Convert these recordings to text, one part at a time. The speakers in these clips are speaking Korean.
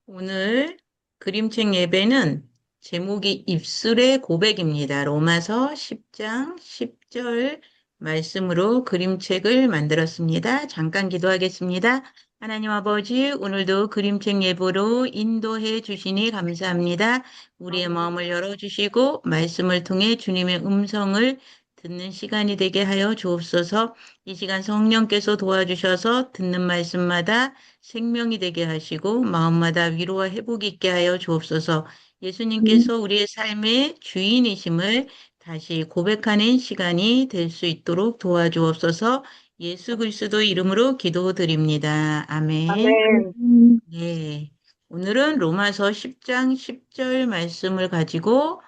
오늘 그림책 예배는 제목이 입술의 고백입니다. 로마서 10장 10절 말씀으로 그림책을 만들었습니다. 잠깐 기도하겠습니다. 하나님 아버지, 오늘도 그림책 예보로 인도해 주시니 감사합니다. 우리의 마음을 열어주시고 말씀을 통해 주님의 음성을 듣는 시간이 되게 하여 주옵소서. 이 시간 성령께서 도와주셔서 듣는 말씀마다 생명이 되게 하시고 마음마다 위로와 회복이 있게 하여 주옵소서. 예수님께서 우리의 삶의 주인이심을 다시 고백하는 시간이 될 수 있도록 도와주옵소서. 예수 그리스도 이름으로 기도드립니다. 아멘. 아멘. 네. 오늘은 로마서 10장 10절 말씀을 가지고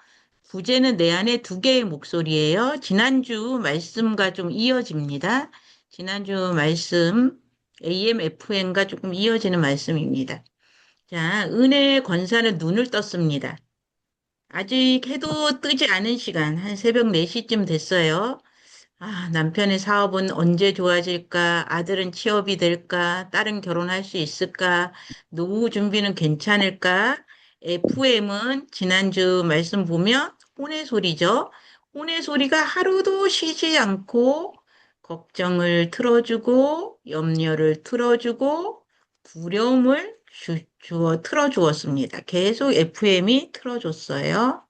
부제는 내 안에 두 개의 목소리예요. 지난주 말씀과 좀 이어집니다. 지난주 말씀 AM, FM과 조금 이어지는 말씀입니다. 자, 은혜의 권사는 눈을 떴습니다. 아직 해도 뜨지 않은 시간, 한 새벽 4시쯤 됐어요. 남편의 사업은 언제 좋아질까? 아들은 취업이 될까? 딸은 결혼할 수 있을까? 노후 준비는 괜찮을까? FM은 지난주 말씀 보면 혼의 소리죠. 혼의 소리가 하루도 쉬지 않고 걱정을 틀어주고 염려를 틀어주고 두려움을 틀어주었습니다. 계속 FM이 틀어줬어요.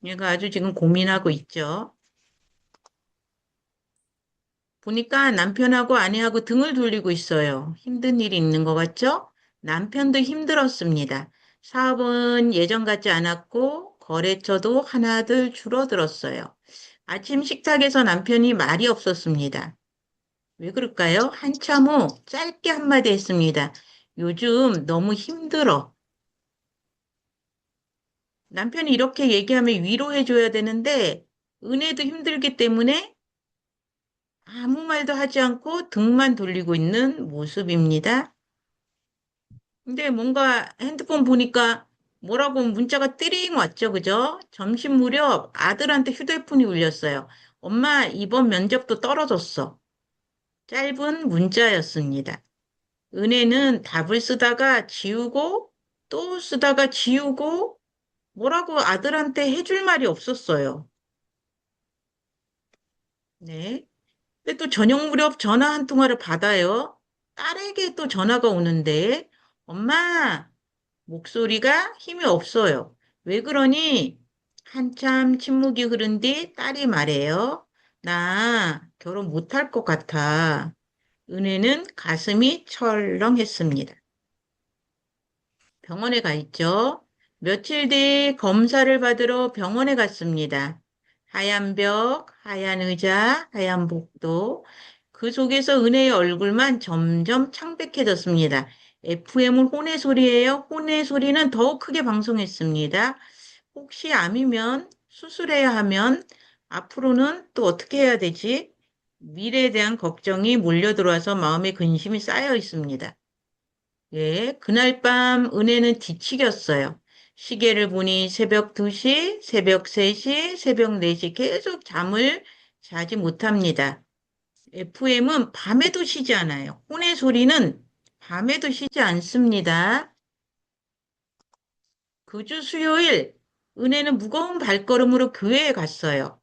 얘가 아주 지금 고민하고 있죠. 보니까 남편하고 아내하고 등을 돌리고 있어요. 힘든 일이 있는 것 같죠? 남편도 힘들었습니다. 사업은 예전 같지 않았고 거래처도 하나둘 줄어들었어요. 아침 식탁에서 남편이 말이 없었습니다. 왜 그럴까요? 한참 후 짧게 한마디 했습니다. 요즘 너무 힘들어. 남편이 이렇게 얘기하면 위로해줘야 되는데 은혜도 힘들기 때문에 아무 말도 하지 않고 등만 돌리고 있는 모습입니다. 근데 뭔가 핸드폰 보니까 뭐라고 문자가 띠링 왔죠, 그죠? 점심 무렵 아들한테 휴대폰이 울렸어요. 엄마, 이번 면접도 떨어졌어. 짧은 문자였습니다. 은혜는 답을 쓰다가 지우고 또 쓰다가 지우고 뭐라고 아들한테 해줄 말이 없었어요. 네. 근데 또 저녁 무렵 전화 한 통화를 받아요. 딸에게 또 전화가 오는데, 엄마, 목소리가 힘이 없어요. 왜 그러니? 한참 침묵이 흐른 뒤 딸이 말해요. 나 결혼 못할 것 같아. 은혜는 가슴이 철렁했습니다. 병원에 가 있죠. 며칠 뒤 검사를 받으러 병원에 갔습니다. 하얀 벽, 하얀 의자, 하얀 복도. 그 속에서 은혜의 얼굴만 점점 창백해졌습니다. FM은 혼의 소리예요. 혼의 소리는 더욱 크게 방송했습니다. 혹시 암이면 수술해야 하면 앞으로는 또 어떻게 해야 되지? 미래에 대한 걱정이 몰려들어와서 마음에 근심이 쌓여 있습니다. 예, 그날 밤 은혜는 뒤척였어요. 시계를 보니 새벽 2시, 새벽 3시, 새벽 4시 계속 잠을 자지 못합니다. FM은 밤에도 쉬지 않아요. 혼의 소리는 밤에도 쉬지 않습니다. 그 주 수요일, 은혜는 무거운 발걸음으로 교회에 갔어요.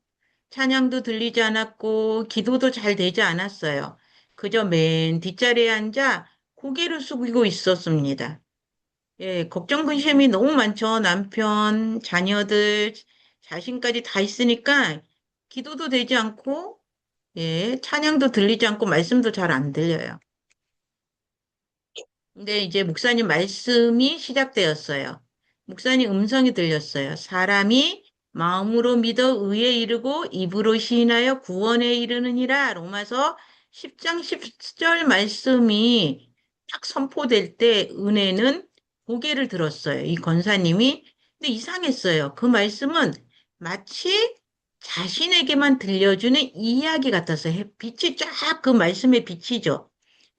찬양도 들리지 않았고, 기도도 잘 되지 않았어요. 그저 맨 뒷자리에 앉아 고개를 숙이고 있었습니다. 예, 걱정, 근심이 너무 많죠. 남편, 자녀들, 자신까지 다 있으니까 기도도 되지 않고, 예, 찬양도 들리지 않고 말씀도 잘 안 들려요. 근데 이제 목사님 말씀이 시작되었어요. 목사님 음성이 들렸어요. 사람이 마음으로 믿어 의에 이르고 입으로 시인하여 구원에 이르느니라. 로마서 10장 10절 말씀이 딱 선포될 때 은혜는 고개를 들었어요. 이 권사님이. 근데 이상했어요. 그 말씀은 마치 자신에게만 들려주는 이야기 같았어요. 빛이 쫙 그 말씀에 비치죠.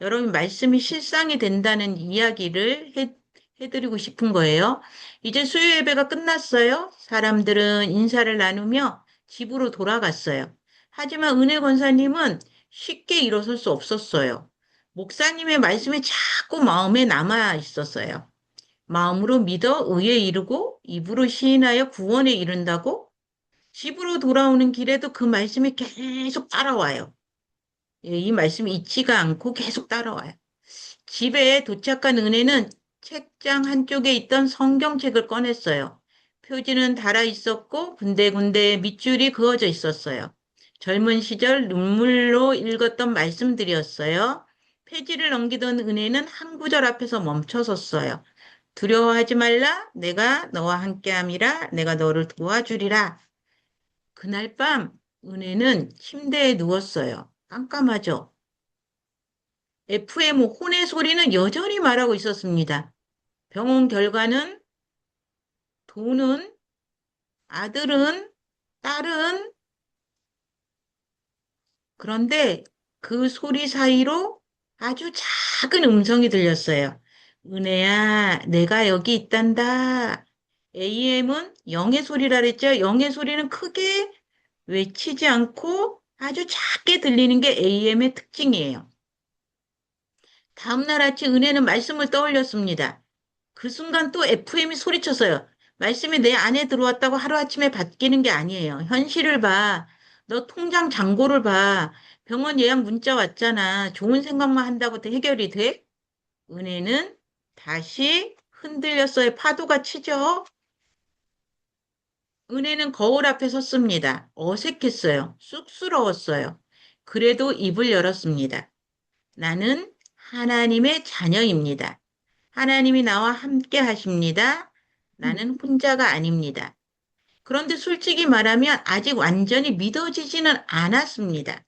여러분, 말씀이 실상이 된다는 이야기를 해드리고 싶은 거예요. 이제 수요 예배가 끝났어요. 사람들은 인사를 나누며 집으로 돌아갔어요. 하지만 은혜 권사님은 쉽게 일어설 수 없었어요. 목사님의 말씀이 자꾸 마음에 남아 있었어요. 마음으로 믿어 의에 이르고 입으로 시인하여 구원에 이른다고? 집으로 돌아오는 길에도 그 말씀이 계속 따라와요. 예, 이 말씀이 잊지가 않고 계속 따라와요. 집에 도착한 은혜는 책장 한쪽에 있던 성경책을 꺼냈어요. 표지는 달아 있었고 군데군데 밑줄이 그어져 있었어요. 젊은 시절 눈물로 읽었던 말씀들이었어요. 페이지를 넘기던 은혜는 한 구절 앞에서 멈춰섰어요. 두려워하지 말라. 내가 너와 함께함이라. 내가 너를 도와주리라. 그날 밤 은혜는 침대에 누웠어요. 깜깜하죠. FM 혼의 소리는 여전히 말하고 있었습니다. 병원 결과는, 돈은, 아들은, 딸은, 그런데 그 소리 사이로 아주 작은 음성이 들렸어요. 은혜야, 내가 여기 있단다. AM은 영의 소리라 그랬죠? 영의 소리는 크게 외치지 않고 아주 작게 들리는 게 AM의 특징이에요. 다음날 아침 은혜는 말씀을 떠올렸습니다. 그 순간 또 FM이 소리쳤어요. 말씀이 내 안에 들어왔다고 하루아침에 바뀌는 게 아니에요. 현실을 봐. 너 통장 잔고를 봐. 병원 예약 문자 왔잖아. 좋은 생각만 한다고 해결이 돼? 은혜는 다시 흔들렸어요. 파도가 치죠? 은혜는 거울 앞에 섰습니다. 어색했어요. 쑥스러웠어요. 그래도 입을 열었습니다. 나는 하나님의 자녀입니다. 하나님이 나와 함께 하십니다. 나는 혼자가 아닙니다. 그런데 솔직히 말하면 아직 완전히 믿어지지는 않았습니다.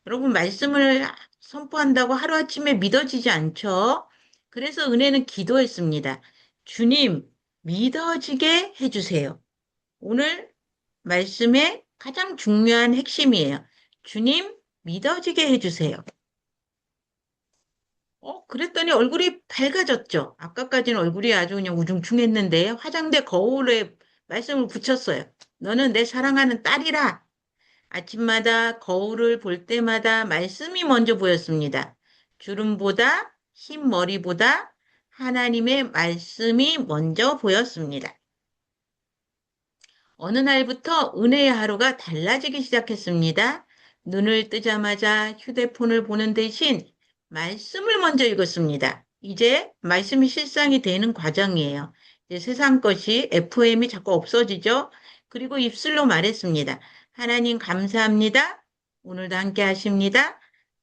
여러분, 말씀을 선포한다고 하루아침에 믿어지지 않죠? 그래서 은혜는 기도했습니다. 주님, 믿어지게 해주세요. 오늘 말씀의 가장 중요한 핵심이에요. 주님, 믿어지게 해주세요. 그랬더니 얼굴이 밝아졌죠. 아까까지는 얼굴이 아주 그냥 우중충했는데 화장대 거울에 말씀을 붙였어요. 너는 내 사랑하는 딸이라. 아침마다 거울을 볼 때마다 말씀이 먼저 보였습니다. 주름보다 흰 머리보다 하나님의 말씀이 먼저 보였습니다. 어느 날부터 은혜의 하루가 달라지기 시작했습니다. 눈을 뜨자마자 휴대폰을 보는 대신 말씀을 먼저 읽었습니다. 이제 말씀이 실상이 되는 과정이에요. 이제 세상 것이 FM이 자꾸 없어지죠. 그리고 입술로 말했습니다. 하나님 감사합니다. 오늘도 함께 하십니다.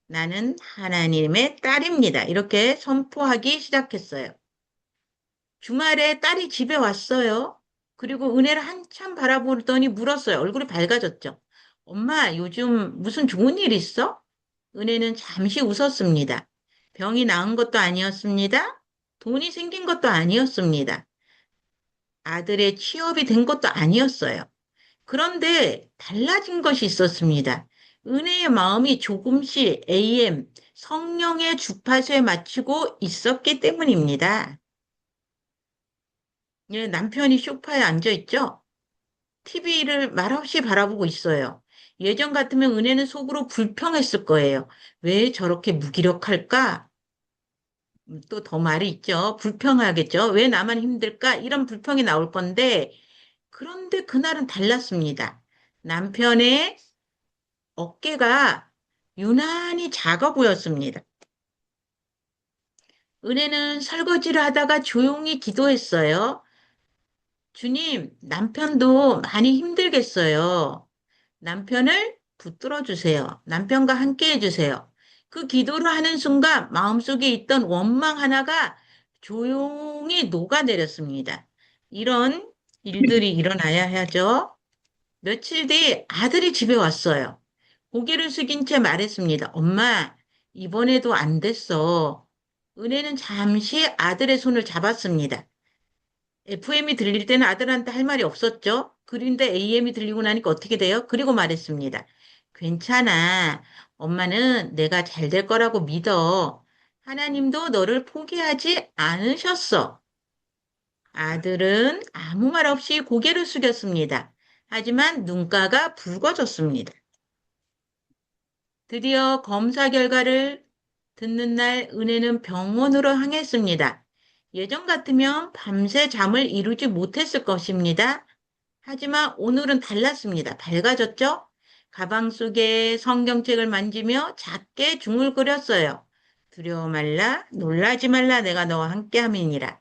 나는 하나님의 딸입니다. 이렇게 선포하기 시작했어요. 주말에 딸이 집에 왔어요. 그리고 은혜를 한참 바라보더니 물었어요. 얼굴이 밝아졌죠. 엄마, 요즘 무슨 좋은 일 있어? 은혜는 잠시 웃었습니다. 병이 나은 것도 아니었습니다. 돈이 생긴 것도 아니었습니다. 아들의 취업이 된 것도 아니었어요. 그런데 달라진 것이 있었습니다. 은혜의 마음이 조금씩 AM, 성령의 주파수에 맞추고 있었기 때문입니다. 예, 남편이 소파에 앉아 있죠? TV를 말없이 바라보고 있어요. 예전 같으면 은혜는 속으로 불평했을 거예요. 왜 저렇게 무기력할까? 또 더 말이 있죠. 불평하겠죠. 왜 나만 힘들까? 이런 불평이 나올 건데, 그런데 그날은 달랐습니다. 남편의 어깨가 유난히 작아 보였습니다. 은혜는 설거지를 하다가 조용히 기도했어요. 주님, 남편도 많이 힘들겠어요. 남편을 붙들어 주세요. 남편과 함께 해주세요. 그 기도를 하는 순간 마음속에 있던 원망 하나가 조용히 녹아내렸습니다. 이런 일들이 일어나야 하죠. 며칠 뒤 아들이 집에 왔어요. 고개를 숙인 채 말했습니다. 엄마, 이번에도 안 됐어. 은혜는 잠시 아들의 손을 잡았습니다. FM이 들릴 때는 아들한테 할 말이 없었죠. 그런데 AM이 들리고 나니까 어떻게 돼요? 그리고 말했습니다. 괜찮아. 엄마는 내가 잘 될 거라고 믿어. 하나님도 너를 포기하지 않으셨어. 아들은 아무 말 없이 고개를 숙였습니다. 하지만 눈가가 붉어졌습니다. 드디어 검사 결과를 듣는 날 은혜는 병원으로 향했습니다. 예전 같으면 밤새 잠을 이루지 못했을 것입니다. 하지만 오늘은 달랐습니다. 밝아졌죠? 가방 속에 성경책을 만지며 작게 중얼거렸어요. 두려워 말라, 놀라지 말라, 내가 너와 함께함이니라.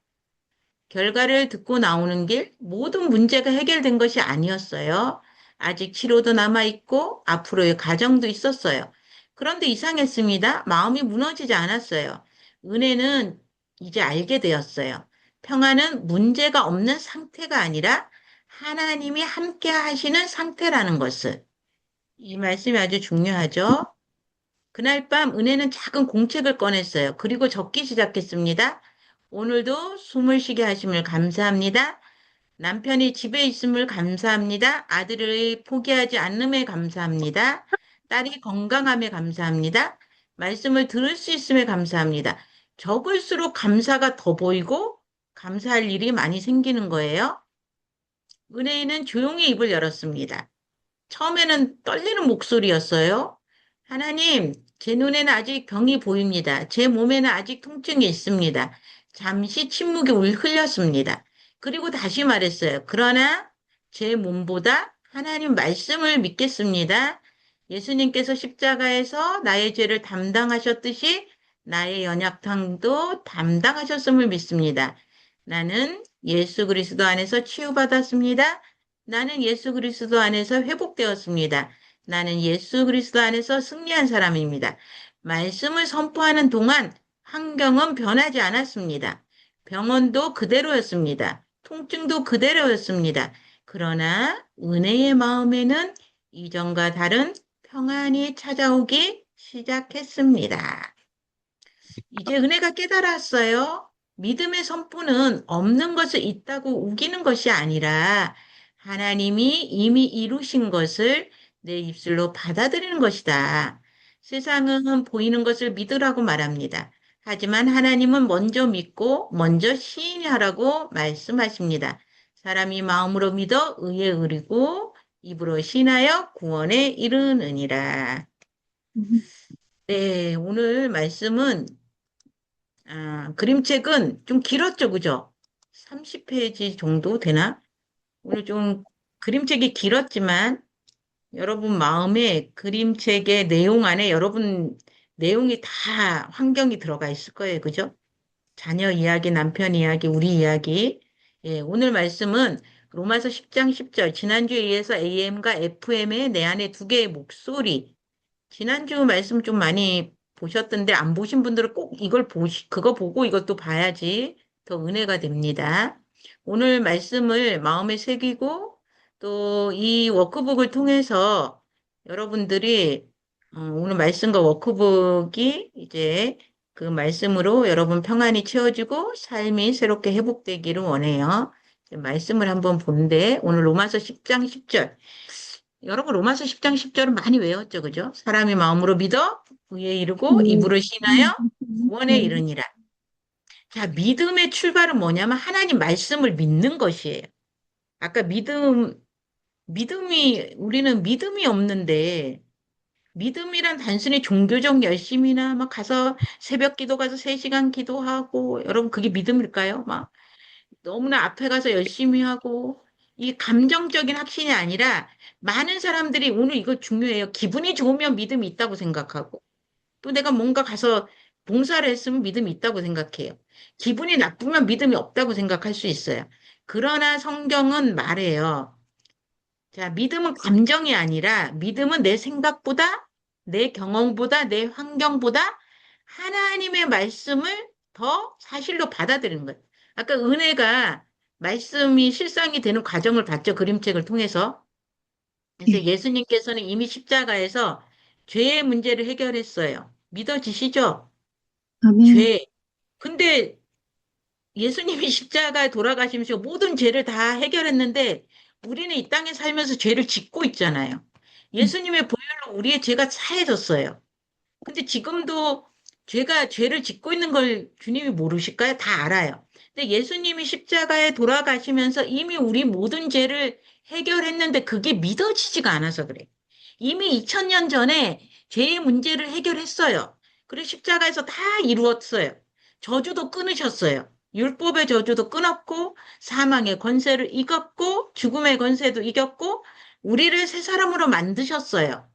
결과를 듣고 나오는 길 모든 문제가 해결된 것이 아니었어요. 아직 치료도 남아있고 앞으로의 과정도 있었어요. 그런데 이상했습니다. 마음이 무너지지 않았어요. 은혜는 이제 알게 되었어요. 평안은 문제가 없는 상태가 아니라 하나님이 함께 하시는 상태라는 것을. 이 말씀이 아주 중요하죠. 그날 밤 은혜는 작은 공책을 꺼냈어요. 그리고 적기 시작했습니다. 오늘도 숨을 쉬게 하심을 감사합니다. 남편이 집에 있음을 감사합니다. 아들을 포기하지 않음에 감사합니다. 딸이 건강함에 감사합니다. 말씀을 들을 수 있음에 감사합니다. 적을수록 감사가 더 보이고 감사할 일이 많이 생기는 거예요. 은혜는 조용히 입을 열었습니다. 처음에는 떨리는 목소리였어요. 하나님, 제 눈에는 아직 병이 보입니다. 제 몸에는 아직 통증이 있습니다. 잠시 침묵이 흘렸습니다. 그리고 다시 말했어요. 그러나 제 몸보다 하나님 말씀을 믿겠습니다. 예수님께서 십자가에서 나의 죄를 담당하셨듯이 나의 연약함도 담당하셨음을 믿습니다. 나는 예수 그리스도 안에서 치유받았습니다. 나는 예수 그리스도 안에서 회복되었습니다. 나는 예수 그리스도 안에서 승리한 사람입니다. 말씀을 선포하는 동안 환경은 변하지 않았습니다. 병원도 그대로였습니다. 통증도 그대로였습니다. 그러나 은혜의 마음에는 이전과 다른 평안이 찾아오기 시작했습니다. 이제 은혜가 깨달았어요. 믿음의 선포는 없는 것을 있다고 우기는 것이 아니라 하나님이 이미 이루신 것을 내 입술로 받아들이는 것이다. 세상은 보이는 것을 믿으라고 말합니다. 하지만 하나님은 먼저 믿고 먼저 시인하라고 말씀하십니다. 사람이 마음으로 믿어 의에 이르고 입으로 신하여 구원에 이르느니라. 네, 오늘 말씀은 그림책은 좀 길었죠, 그죠? 30페이지 정도 되나? 오늘 좀 그림책이 길었지만 여러분 마음에 그림책의 내용 안에 여러분 내용이 다 환경이 들어가 있을 거예요, 그죠? 자녀 이야기, 남편 이야기, 우리 이야기. 예, 오늘 말씀은 로마서 10장 10절, 지난주에 이어서 AM과 FM의 내 안에 두 개의 목소리. 지난주 말씀 좀 많이 보셨던데 안 보신 분들은 꼭 그거 보고 이것도 봐야지 더 은혜가 됩니다. 오늘 말씀을 마음에 새기고 또 이 워크북을 통해서 여러분들이 오늘 말씀과 워크북이 이제 그 말씀으로 여러분 평안이 채워지고 삶이 새롭게 회복되기를 원해요. 말씀을 한번 본데 오늘 로마서 10장 10절. 여러분 로마서 10장 10절은 많이 외웠죠, 그죠? 사람이 마음으로 믿어 의에 이르고 네. 입으로 신하여 구원에 네. 이르니라. 자, 믿음의 출발은 뭐냐면 하나님 말씀을 믿는 것이에요. 아까 우리는 믿음이 없는데 믿음이란 단순히 종교적 열심이나 막 가서 새벽 기도 가서 3시간 기도하고 여러분 그게 믿음일까요? 막 너무나 앞에 가서 열심히 하고 이 감정적인 확신이 아니라 많은 사람들이 오늘 이거 중요해요. 기분이 좋으면 믿음이 있다고 생각하고 또 내가 뭔가 가서 봉사를 했으면 믿음이 있다고 생각해요. 기분이 나쁘면 믿음이 없다고 생각할 수 있어요. 그러나 성경은 말해요. 자, 믿음은 감정이 아니라 믿음은 내 생각보다 내 경험보다 내 환경보다 하나님의 말씀을 더 사실로 받아들이는 거예요. 아까 은혜가 말씀이 실상이 되는 과정을 봤죠. 그림책을 통해서. 그래서 네. 예수님께서는 이미 십자가에서 죄의 문제를 해결했어요. 믿어지시죠? 아멘. 죄. 근데 예수님이 십자가에 돌아가시면서 모든 죄를 다 해결했는데 우리는 이 땅에 살면서 죄를 짓고 있잖아요. 예수님의 보혈로 우리의 죄가 사해졌어요. 근데 지금도 죄를 짓고 있는 걸 주님이 모르실까요? 다 알아요. 근데 예수님이 십자가에 돌아가시면서 이미 우리 모든 죄를 해결했는데 그게 믿어지지가 않아서 그래. 이미 2000년 전에 죄의 문제를 해결했어요. 그리고 십자가에서 다 이루었어요. 저주도 끊으셨어요. 율법의 저주도 끊었고, 사망의 권세를 이겼고, 죽음의 권세도 이겼고, 우리를 새 사람으로 만드셨어요.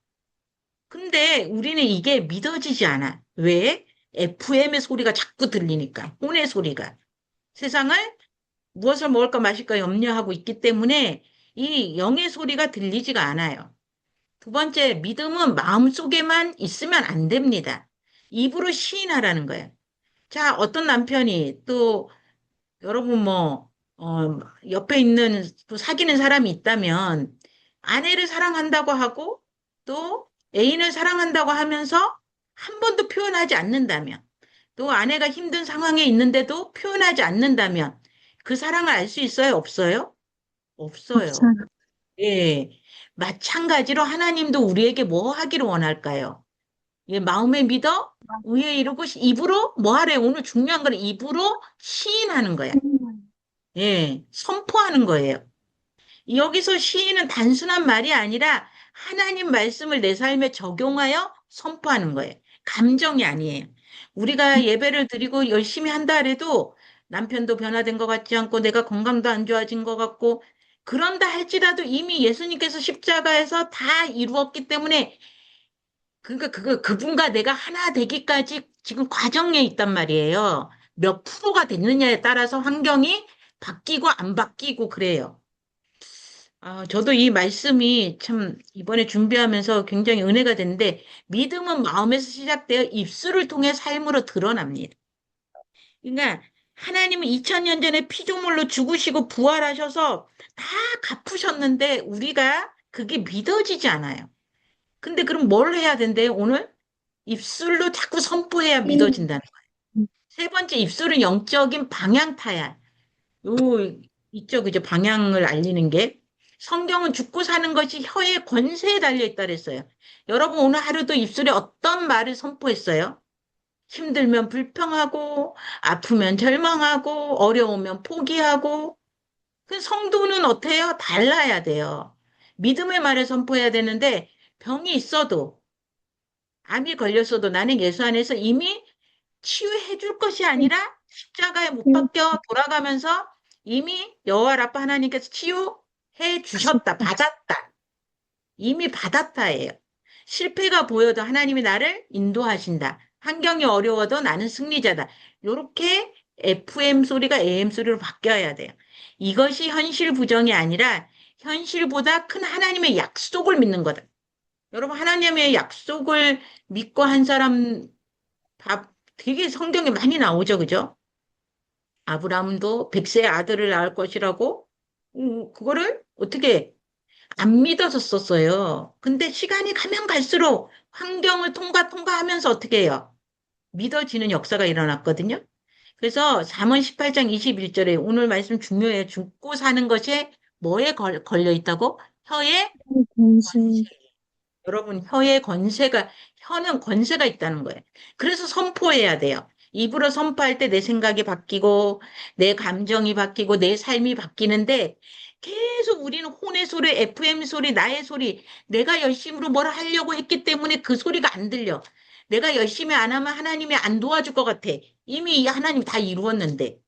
근데 우리는 이게 믿어지지 않아. 왜? FM의 소리가 자꾸 들리니까. 혼의 소리가. 세상을 무엇을 먹을까 마실까 염려하고 있기 때문에 이 영의 소리가 들리지가 않아요. 두 번째, 믿음은 마음속에만 있으면 안 됩니다. 입으로 시인하라는 거예요. 자, 어떤 남편이 또 여러분 옆에 있는 또 사귀는 사람이 있다면 아내를 사랑한다고 하고 또 애인을 사랑한다고 하면서 한 번도 표현하지 않는다면 또 아내가 힘든 상황에 있는데도 표현하지 않는다면 그 사랑을 알 수 있어요? 없어요? 없어요. 없어요. 예. 마찬가지로 하나님도 우리에게 뭐 하기를 원할까요? 예, 마음에 믿어? 의에 이르고 입으로 뭐 하래? 오늘 중요한 건 입으로 시인하는 거야. 예, 선포하는 거예요. 여기서 시인은 단순한 말이 아니라 하나님 말씀을 내 삶에 적용하여 선포하는 거예요. 감정이 아니에요. 우리가 예배를 드리고 열심히 한다 해도 남편도 변화된 것 같지 않고 내가 건강도 안 좋아진 것 같고 그런다 할지라도 이미 예수님께서 십자가에서 다 이루었기 때문에 그러니까 그분과 내가 하나 되기까지 지금 과정에 있단 말이에요. 몇 프로가 됐느냐에 따라서 환경이 바뀌고 안 바뀌고 그래요. 저도 이 말씀이 참 이번에 준비하면서 굉장히 은혜가 됐는데 믿음은 마음에서 시작되어 입술을 통해 삶으로 드러납니다. 그러니까 하나님은 2000년 전에 피조물로 죽으시고 부활하셔서 다 갚으셨는데 우리가 그게 믿어지지 않아요. 근데 그럼 뭘 해야 된대요, 오늘? 입술로 자꾸 선포해야 믿어진다는 거예요. 세 번째, 입술은 영적인 방향타야. 요, 있죠, 그죠? 방향을 알리는 게. 성경은 죽고 사는 것이 혀의 권세에 달려 있다 그랬어요. 여러분, 오늘 하루도 입술에 어떤 말을 선포했어요? 힘들면 불평하고, 아프면 절망하고, 어려우면 포기하고. 그 성도는 어때요? 달라야 돼요. 믿음의 말을 선포해야 되는데, 병이 있어도, 암이 걸렸어도 나는 예수 안에서 이미 치유해 줄 것이 아니라 십자가에 못 박혀 돌아가면서 이미 여호와 라파 하나님께서 치유해 주셨다, 받았다. 이미 받았다예요. 실패가 보여도 하나님이 나를 인도하신다. 환경이 어려워도 나는 승리자다. 이렇게 FM 소리가 AM 소리로 바뀌어야 돼요. 이것이 현실 부정이 아니라 현실보다 큰 하나님의 약속을 믿는 거다. 여러분, 하나님의 약속을 믿고 한 사람 되게 성경에 많이 나오죠, 그죠? 아브라함도 백세의 아들을 낳을 것이라고, 그거를 어떻게 안 믿어서 썼어요. 근데 시간이 가면 갈수록 환경을 통과하면서 어떻게 해요? 믿어지는 역사가 일어났거든요. 그래서 잠언 18장 21절에 오늘 말씀 중요해요. 죽고 사는 것이 뭐에 걸려 있다고? 혀에 관심. 권세. 여러분, 혀는 권세가 있다는 거예요. 그래서 선포해야 돼요. 입으로 선포할 때 내 생각이 바뀌고, 내 감정이 바뀌고, 내 삶이 바뀌는데, 계속 우리는 혼의 소리, FM 소리, 나의 소리, 내가 열심으로 뭘 하려고 했기 때문에 그 소리가 안 들려. 내가 열심히 안 하면 하나님이 안 도와줄 것 같아. 이미 하나님 다 이루었는데.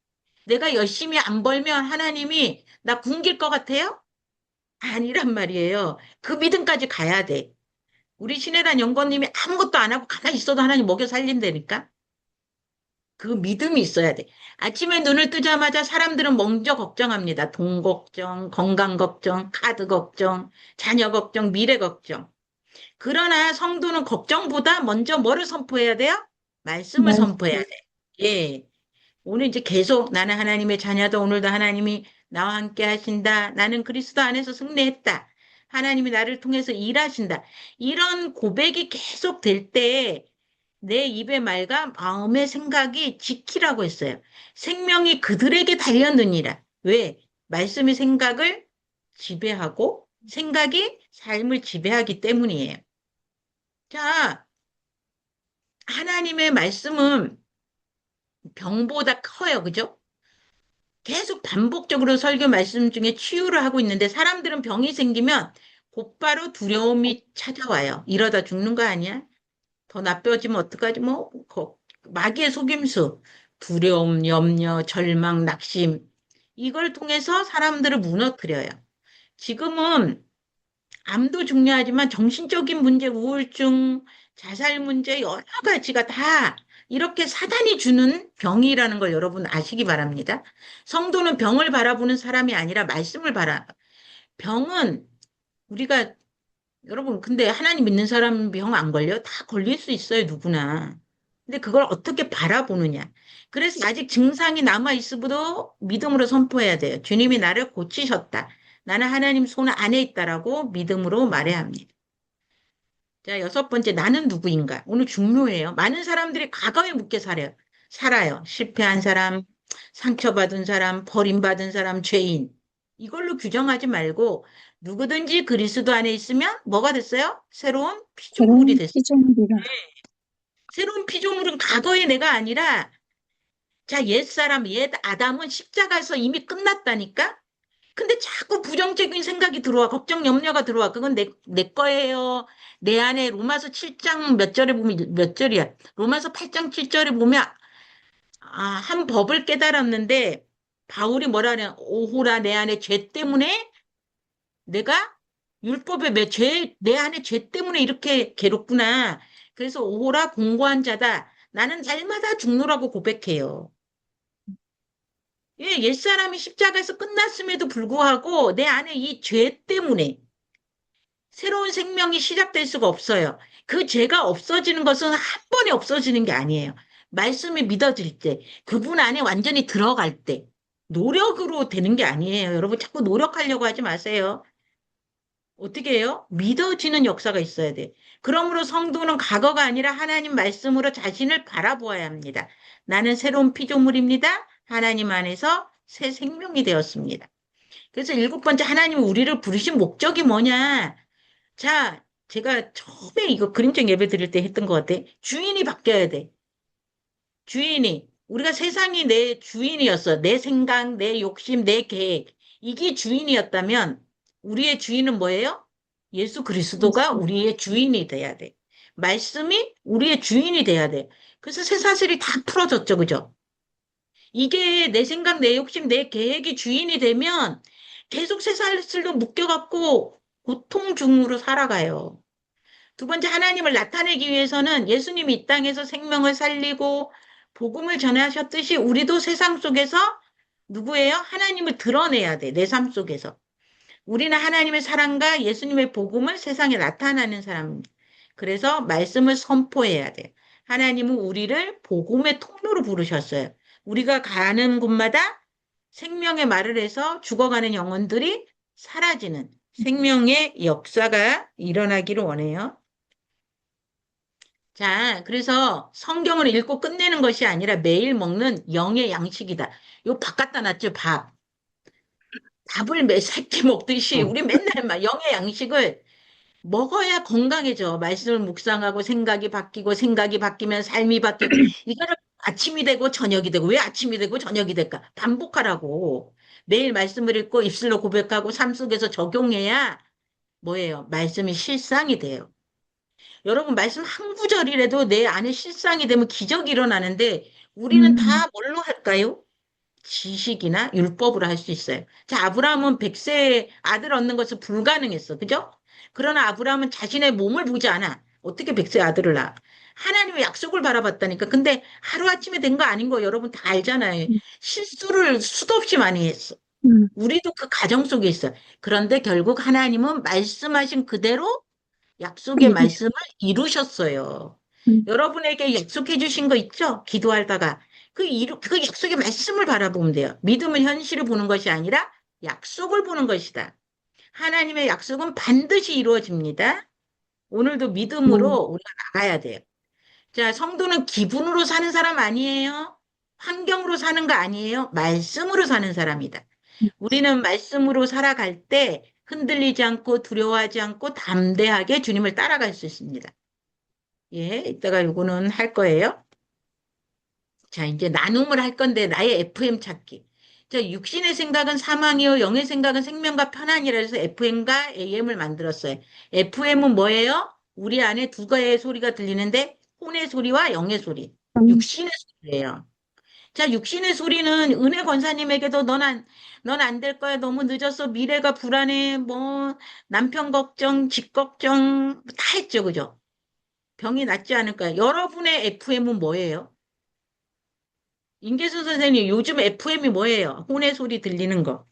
내가 열심히 안 벌면 하나님이 나 굶길 것 같아요? 아니란 말이에요. 그 믿음까지 가야 돼. 우리 신혜란 연구원님이 아무것도 안 하고 가만히 있어도 하나님 먹여 살린다니까? 그 믿음이 있어야 돼. 아침에 눈을 뜨자마자 사람들은 먼저 걱정합니다. 돈 걱정, 건강 걱정, 카드 걱정, 자녀 걱정, 미래 걱정. 그러나 성도는 걱정보다 먼저 뭐를 선포해야 돼요? 말씀을 선포해야 말씀. 돼. 예. 오늘 이제 계속 나는 하나님의 자녀다. 오늘도 하나님이 나와 함께 하신다. 나는 그리스도 안에서 승리했다. 하나님이 나를 통해서 일하신다. 이런 고백이 계속 될 때 내 입의 말과 마음의 생각이 지키라고 했어요. 생명이 그들에게 달렸느니라. 왜? 말씀이 생각을 지배하고 생각이 삶을 지배하기 때문이에요. 자, 하나님의 말씀은 병보다 커요. 그죠? 계속 반복적으로 설교 말씀 중에 치유를 하고 있는데 사람들은 병이 생기면 곧바로 두려움이 찾아와요. 이러다 죽는 거 아니야? 더 나빠지면 어떡하지? 마귀의 속임수. 두려움, 염려, 절망, 낙심. 이걸 통해서 사람들을 무너뜨려요. 지금은 암도 중요하지만 정신적인 문제, 우울증, 자살 문제, 여러 가지가 다 이렇게 사단이 주는 병이라는 걸 여러분 아시기 바랍니다. 성도는 병을 바라보는 사람이 아니라 말씀을 병은 우리가, 여러분, 근데 하나님 믿는 사람 병 안 걸려? 다 걸릴 수 있어요, 누구나. 근데 그걸 어떻게 바라보느냐. 그래서 아직 증상이 남아있어도 믿음으로 선포해야 돼요. 주님이 나를 고치셨다. 나는 하나님 손 안에 있다라고 믿음으로 말해야 합니다. 자, 여섯 번째, 나는 누구인가? 오늘 중요해요. 많은 사람들이 과거에 묻게 살아요. 실패한 사람, 상처받은 사람, 버림받은 사람, 죄인. 이걸로 규정하지 말고 누구든지 그리스도 안에 있으면 뭐가 됐어요? 새로운 피조물이 새로운 됐어요. 피조물이라. 새로운 피조물은 과거의 내가 아니라, 자, 옛사람, 옛 아담은 십자가에서 이미 끝났다니까? 근데 자꾸 부정적인 생각이 들어와. 걱정, 염려가 들어와. 그건 내 거예요. 내 안에 로마서 7장 몇 절에 보면, 몇 절이야? 로마서 8장 7절에 보면, 한 법을 깨달았는데, 바울이 뭐라 하냐. 오호라, 내 안에 죄 때문에 내가 율법의 내 안에 죄 때문에 이렇게 괴롭구나. 그래서 오호라 공고한 자다. 나는 날마다 죽노라고 고백해요. 예, 옛사람이 십자가에서 끝났음에도 불구하고 내 안에 이 죄 때문에 새로운 생명이 시작될 수가 없어요. 그 죄가 없어지는 것은 한 번에 없어지는 게 아니에요. 말씀이 믿어질 때, 그분 안에 완전히 들어갈 때, 노력으로 되는 게 아니에요. 여러분 자꾸 노력하려고 하지 마세요. 어떻게 해요? 믿어지는 역사가 있어야 돼. 그러므로 성도는 과거가 아니라 하나님 말씀으로 자신을 바라보아야 합니다. 나는 새로운 피조물입니다. 하나님 안에서 새 생명이 되었습니다. 그래서 일곱 번째, 하나님이 우리를 부르신 목적이 뭐냐? 자, 제가 처음에 이거 그림책 예배 드릴 때 했던 것 같아. 주인이 바뀌어야 돼. 주인이. 우리가 세상이 내 주인이었어. 내 생각, 내 욕심, 내 계획. 이게 주인이었다면 우리의 주인은 뭐예요? 예수 그리스도가 예수. 우리의 주인이 돼야 돼. 말씀이 우리의 주인이 돼야 돼. 그래서 새 사슬이 다 풀어졌죠. 그죠? 이게 내 생각, 내 욕심, 내 계획이 주인이 되면 계속 새 사슬로 묶여갖고 고통 중으로 살아가요. 두 번째, 하나님을 나타내기 위해서는 예수님이 이 땅에서 생명을 살리고 복음을 전하셨듯이 우리도 세상 속에서 누구예요? 하나님을 드러내야 돼, 내 삶 속에서. 우리는 하나님의 사랑과 예수님의 복음을 세상에 나타나는 사람입니다. 그래서 말씀을 선포해야 돼. 하나님은 우리를 복음의 통로로 부르셨어요. 우리가 가는 곳마다 생명의 말을 해서 죽어가는 영혼들이 사라지는 생명의 역사가 일어나기를 원해요. 자, 그래서 성경을 읽고 끝내는 것이 아니라 매일 먹는 영의 양식이다. 이거 밥 갖다 놨죠, 밥. 밥을 매 새끼 먹듯이 우리 맨날 막 영의 양식을 먹어야 건강해져. 말씀을 묵상하고 생각이 바뀌면 삶이 바뀌고 이거를 아침이 되고 저녁이 되고 왜 아침이 되고 저녁이 될까? 반복하라고. 매일 말씀을 읽고 입술로 고백하고 삶 속에서 적용해야 뭐예요? 말씀이 실상이 돼요. 여러분, 말씀 한 구절이라도 내 안에 실상이 되면 기적이 일어나는데 우리는 음, 다 뭘로 할까요? 지식이나 율법으로 할 수 있어요. 자, 아브라함은 100세에 아들 얻는 것은 불가능했어. 그죠? 그러나 아브라함은 자신의 몸을 보지 않아. 어떻게 100세 아들을 낳아? 하나님의 약속을 바라봤다니까. 근데 하루아침에 된 거 아닌 거 여러분 다 알잖아요. 음, 실수를 수도 없이 많이 했어. 음, 우리도 그 가정 속에 있어. 그런데 결국 하나님은 말씀하신 그대로 약속의 이루셔. 말씀을 이루셨어요. 음, 여러분에게 약속해 주신 거 있죠? 기도하다가. 그 약속의 말씀을 바라보면 돼요. 믿음은 현실을 보는 것이 아니라 약속을 보는 것이다. 하나님의 약속은 반드시 이루어집니다. 오늘도 믿음으로 음, 우리가 나가야 돼요. 자, 성도는 기분으로 사는 사람 아니에요. 환경으로 사는 거 아니에요. 말씀으로 사는 사람이다. 우리는 말씀으로 살아갈 때 흔들리지 않고 두려워하지 않고 담대하게 주님을 따라갈 수 있습니다. 예, 이따가 요거는 할 거예요. 자, 이제 나눔을 할 건데 나의 FM 찾기. 자, 육신의 생각은 사망이요, 영의 생각은 생명과 편안이라 해서 FM과 AM을 만들었어요. FM은 뭐예요? 우리 안에 두 개의 소리가 들리는데 혼의 소리와 영의 소리. 음, 육신의 소리예요. 자, 육신의 소리는 은혜 권사님에게도 넌 안 될 거야. 너무 늦었어. 미래가 불안해. 뭐, 남편 걱정, 집 걱정, 다 했죠. 그죠? 병이 낫지 않을 거야. 여러분의 FM은 뭐예요? 임계수 선생님, 요즘 FM이 뭐예요? 혼의 소리 들리는 거.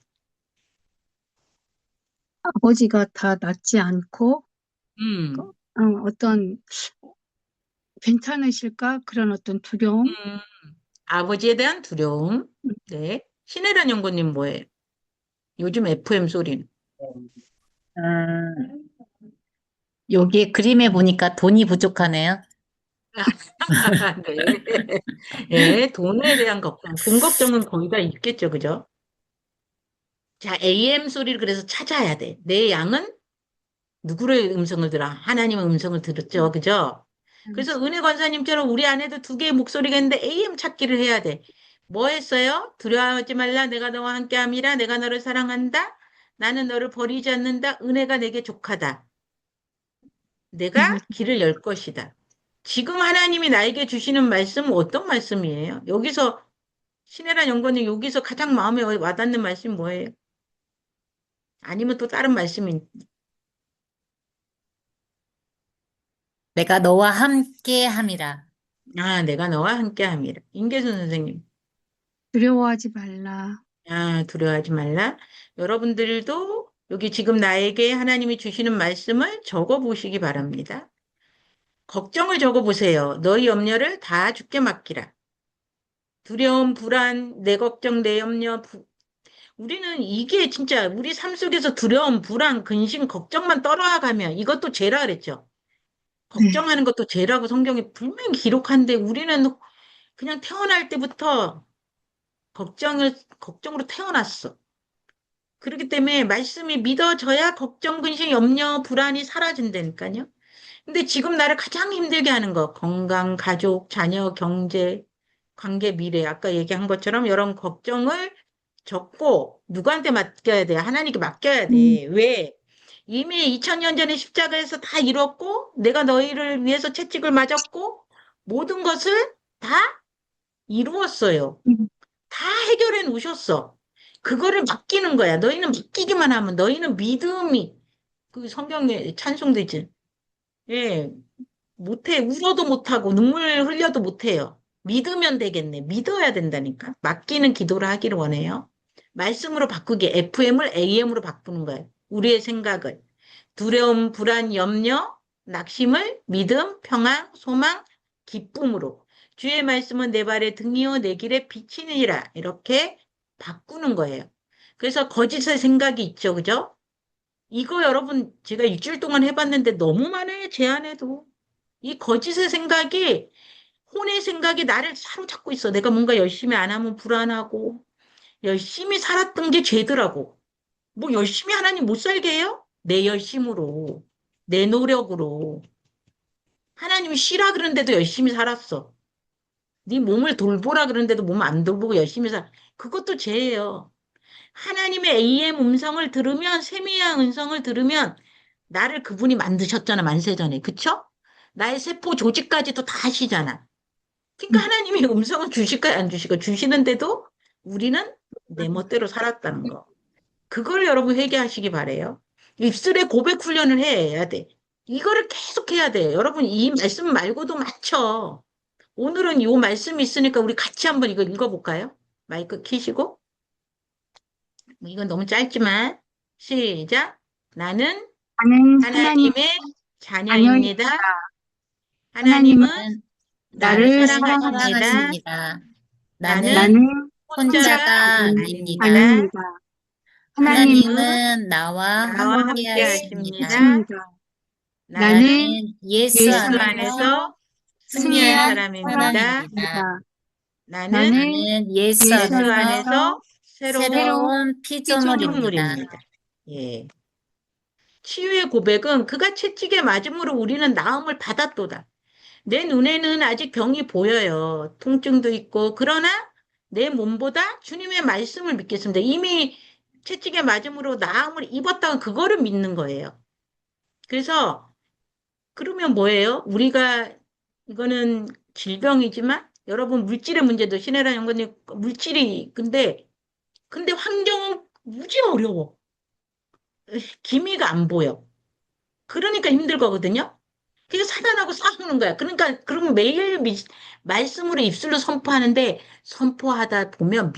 아버지가 다 낫지 않고, 음, 어떤 괜찮으실까? 그런 어떤 두려움? 음, 아버지에 대한 두려움. 네. 신혜란 연구님 뭐예요? 요즘 FM 소리는. 음, 여기 그림에 보니까 돈이 부족하네요. 네. 예, 돈에 대한 걱정. 돈 걱정은 거의 다 있겠죠. 그죠? 자, AM 소리를 그래서 찾아야 돼. 내 양은 누구의 음성을 들어? 하나님의 음성을 들었죠. 그죠? 그래서 은혜 권사님처럼 우리 안에도 두 개의 목소리가 있는데 AM 찾기를 해야 돼. 뭐 했어요? 두려워하지 말라. 내가 너와 함께함이라. 내가 너를 사랑한다. 나는 너를 버리지 않는다. 은혜가 내게 족하다. 내가 길을 열 것이다. 지금 하나님이 나에게 주시는 말씀은 어떤 말씀이에요? 여기서 신혜란 연구원님 여기서 가장 마음에 와닿는 말씀이 뭐예요? 아니면 또 다른 말씀이 내가 너와 함께 함이라. 아, 내가 너와 함께함이라. 임계순 선생님. 두려워하지 말라. 아, 두려워하지 말라. 여러분들도 여기 지금 나에게 하나님이 주시는 말씀을 적어 보시기 바랍니다. 걱정을 적어 보세요. 너희 염려를 다 주께 맡기라. 두려움, 불안, 내 걱정, 내 염려. 우리는 이게 진짜 우리 삶 속에서 두려움, 불안, 근심, 걱정만 떨어가면 이것도 죄라 그랬죠. 네. 걱정하는 것도 죄라고 성경에 분명히 기록한데 우리는 그냥 태어날 때부터 걱정으로 태어났어. 그렇기 때문에 말씀이 믿어져야 걱정, 근심, 염려, 불안이 사라진다니까요. 근데 지금 나를 가장 힘들게 하는 거, 건강, 가족, 자녀, 경제, 관계, 미래, 아까 얘기한 것처럼 이런 걱정을 적고 누구한테 맡겨야 돼? 하나님께 맡겨야 음, 돼. 왜? 이미 2000년 전에 십자가에서 다 이뤘고, 내가 너희를 위해서 채찍을 맞았고, 모든 것을 다 이루었어요. 음, 다 해결해 놓으셨어. 그거를 맡기는 거야. 너희는 맡기기만 하면, 너희는 믿음이, 그 성경에 찬송되지. 예, 못해. 울어도 못하고, 눈물 흘려도 못해요. 믿으면 되겠네. 믿어야 된다니까. 맡기는 기도를 하기를 원해요. 말씀으로 바꾸기, FM을 AM으로 바꾸는 거예요. 우리의 생각을. 두려움, 불안, 염려, 낙심을 믿음, 평안, 소망, 기쁨으로. 주의 말씀은 내 발의 등이요, 내 길의 빛이니라. 이렇게 바꾸는 거예요. 그래서 거짓의 생각이 있죠. 그죠? 이거 여러분, 제가 일주일 동안 해봤는데 너무 많아요. 제 안에도. 이 거짓의 생각이, 혼의 생각이 나를 사로잡고 있어. 내가 뭔가 열심히 안 하면 불안하고, 열심히 살았던 게 죄더라고. 뭐 열심히 하나님 못 살게 해요? 내 열심으로, 내 노력으로. 하나님이 쉬라 그러는데도 열심히 살았어. 네 몸을 돌보라 그러는데도 몸 안 돌보고 열심히 그것도 죄예요. 하나님의 AM 음성을 들으면, 세미한 음성을 들으면, 나를 그분이 만드셨잖아, 만세전에. 그쵸? 나의 세포 조직까지도 다 아시잖아. 그러니까 음. 하나님이 음성을 주실까요, 안 주실까요? 주시는데도 우리는 내 멋대로 살았다는 거. 그걸 여러분 회개하시기 바래요. 입술의 고백 훈련을 해야 돼. 이거를 계속 해야 돼. 여러분 이 말씀 말고도 많죠. 오늘은 이 말씀이 있으니까 우리 같이 한번 이거 읽어볼까요? 마이크 키시고. 뭐 이건 너무 짧지만 시작. 나는 나는 하나님 하나님의 자녀입니다. 자녀입니다. 하나님은 하나님은 나를 나를 사랑하십니다. 사랑하십니다. 사랑하십니다. 나는 나는 나는 혼자가 혼자가 혼자가 아닙니다. 아닙니다. 아닙니다. 하나님은 하나님은 하나님은 나와 나와 함께 함께 함께 하십니다. 하십니다. 하십니다. 나는 나는 나는 예수 예수 예수 안에서 안에서 안에서 승리한 승리한 승리한 사람입니다. 사람입니다. 사람입니다. 나는 나는 나는 예수 예수 예수 안에서 안에서 안에서 새로운 새로운 새로운 피조물입니다. 피조물입니다. 피조물입니다. 예. 치유의 고백은 그가 채찍에 맞음으로 우리는 나음을 받았도다. 내 눈에는 아직 병이 보여요. 통증도 있고. 그러나 내 몸보다 주님의 말씀을 믿겠습니다. 이미 채찍에 맞음으로 나음을 입었다고 그거를 믿는 거예요. 그래서 그러면 뭐예요? 우리가 이거는 질병이지만 여러분 물질의 문제도 신혜란 연구님 물질이 근데 환경은 무지 어려워. 기미가 안 보여. 그러니까 힘들 거거든요. 그게 사단하고 싸우는 거야. 그러니까 그러면 매일 말씀으로 입술로 선포하는데 선포하다 보면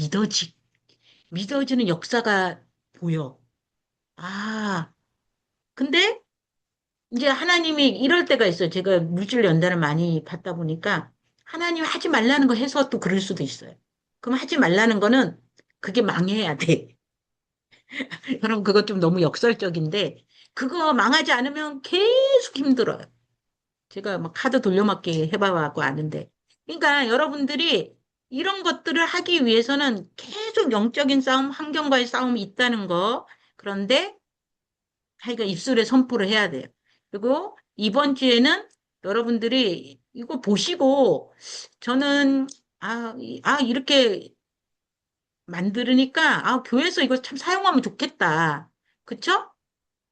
믿어지는 역사가 보여. 아, 근데 이제 하나님이 이럴 때가 있어요. 제가 물질 연단을 많이 받다 보니까 하나님 하지 말라는 거 해서 또 그럴 수도 있어요. 그럼 하지 말라는 거는 그게 망해야 돼. 여러분 그거 좀 너무 역설적인데 그거 망하지 않으면 계속 힘들어요. 제가 막 카드 돌려막기 해봐갖고 아는데. 그러니까 여러분들이 이런 것들을 하기 위해서는 계속 영적인 싸움, 환경과의 싸움이 있다는 거. 그런데 하여간 입술에 선포를 해야 돼요. 그리고 이번 주에는 여러분들이 이거 보시고 저는 이렇게 만들으니까 교회에서 이거 참 사용하면 좋겠다. 그쵸?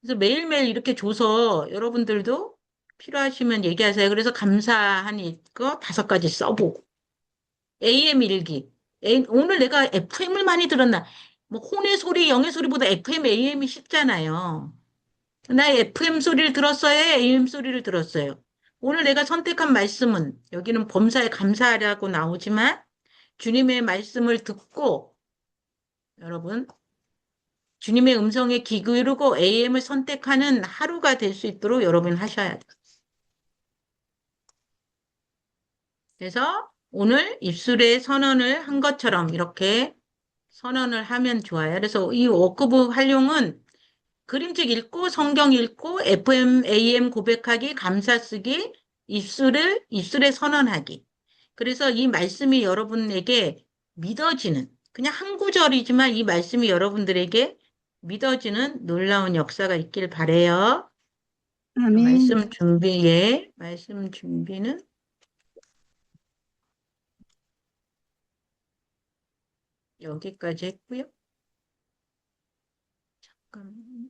그래서 매일매일 이렇게 줘서 여러분들도 필요하시면 얘기하세요. 그래서 감사한 거 5가지 써보고. AM 일기. 오늘 내가 FM을 많이 들었나? 뭐, 혼의 소리, 영의 소리보다 FM, AM이 쉽잖아요. 나 FM 소리를 들었어요? AM 소리를 들었어요? 오늘 내가 선택한 말씀은, 여기는 범사에 감사하라고 나오지만, 주님의 말씀을 듣고, 여러분, 주님의 음성에 귀 기울이고 AM을 선택하는 하루가 될 수 있도록 여러분 하셔야 돼요. 그래서 오늘 입술에 선언을 한 것처럼 이렇게 선언을 하면 좋아요. 그래서 이 워크북 활용은 그림책 읽고 성경 읽고 FM, AM 고백하기, 감사 쓰기, 입술에 선언하기. 그래서 이 말씀이 여러분에게 믿어지는, 그냥 한 구절이지만 이 말씀이 여러분들에게 믿어지는 놀라운 역사가 있길 바래요. 아멘. 말씀 준비는 여기까지 했고요. 잠깐만요.